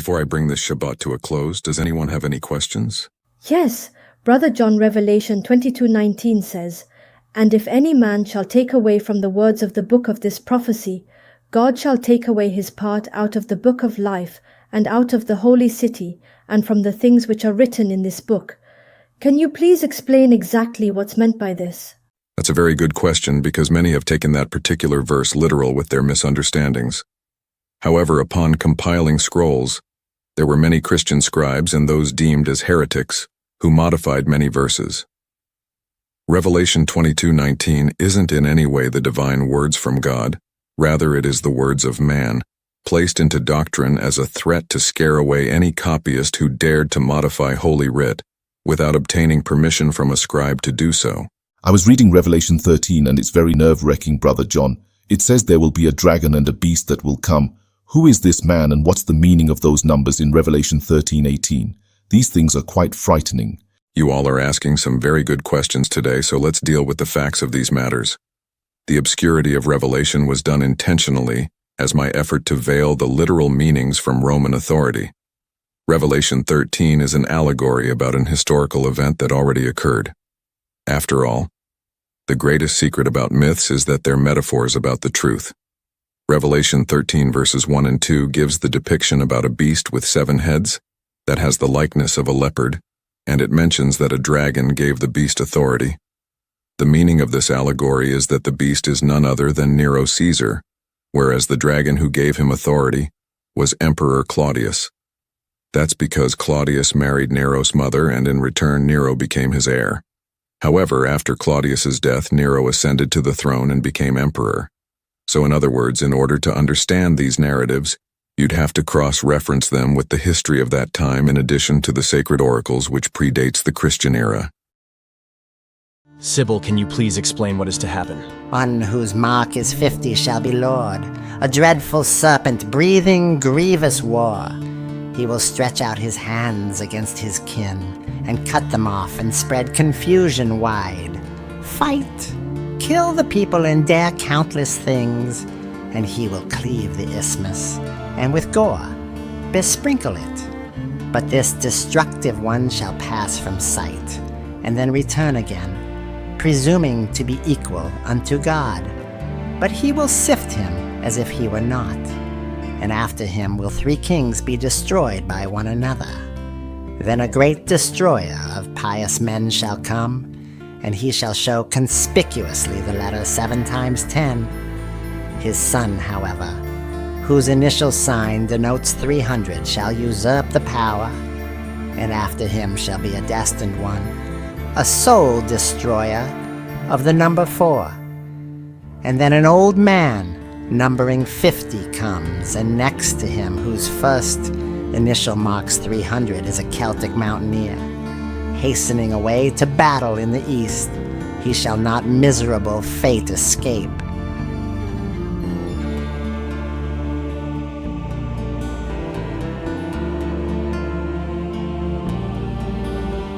Before I bring this Shabbat to a close, does anyone have any questions? Yes, Brother John, Revelation 22:19 says, "And if any man shall take away from the words of the book of this prophecy, God shall take away his part out of the book of life, and out of the holy city, and from the things which are written in this book." Can you please explain exactly what's meant by this? That's a very good question because many have taken that particular verse literal with their misunderstandings. However, upon compiling scrolls, there were many Christian scribes and those deemed as heretics who modified many verses. Revelation 22:19 isn't in any way the divine words from God, rather it is the words of man, placed into doctrine as a threat to scare away any copyist who dared to modify Holy Writ without obtaining permission from a scribe to do so. I was reading Revelation 13 and it's very nerve-wracking, Brother John. It says there will be a dragon and a beast that will come. Who is this man and what's the meaning of those numbers in Revelation 13:18? These things are quite frightening. You all are asking some very good questions today, so let's deal with the facts of these matters. The obscurity of Revelation was done intentionally as my effort to veil the literal meanings from Roman authority. Revelation 13 is an allegory about an historical event that already occurred. After all, the greatest secret about myths is that they're metaphors about the truth. Revelation 13 verses 1 and 2 gives the depiction about a beast with 7 heads that has the likeness of a leopard, and it mentions that a dragon gave the beast authority. The meaning of this allegory is that the beast is none other than Nero Caesar, whereas the dragon who gave him authority was Emperor Claudius. That's because Claudius married Nero's mother and in return Nero became his heir. However, after Claudius's death, Nero ascended to the throne and became emperor. So in other words, in order to understand these narratives, you'd have to cross-reference them with the history of that time in addition to the sacred oracles which predates the Christian era. Sybil, can you please explain what is to happen? One whose mark is 50 shall be Lord, a dreadful serpent breathing grievous war. He will stretch out his hands against his kin and cut them off and spread confusion wide. Fight, kill the people and dare countless things, and he will cleave the isthmus and with gore besprinkle it. But this destructive one shall pass from sight and then return again, presuming to be equal unto God. But he will sift him as if he were not, and after him will 3 kings be destroyed by one another. Then a great destroyer of pious men shall come, and he shall show conspicuously the letter 7 times 10. His son, however, whose initial sign denotes 300, shall usurp the power, and after him shall be a destined one, a soul destroyer of the number 4. And then an old man, numbering 50, comes, and next to him, whose first initial marks 300, is a Celtic mountaineer, hastening away to battle in the east. He shall not miserable fate escape,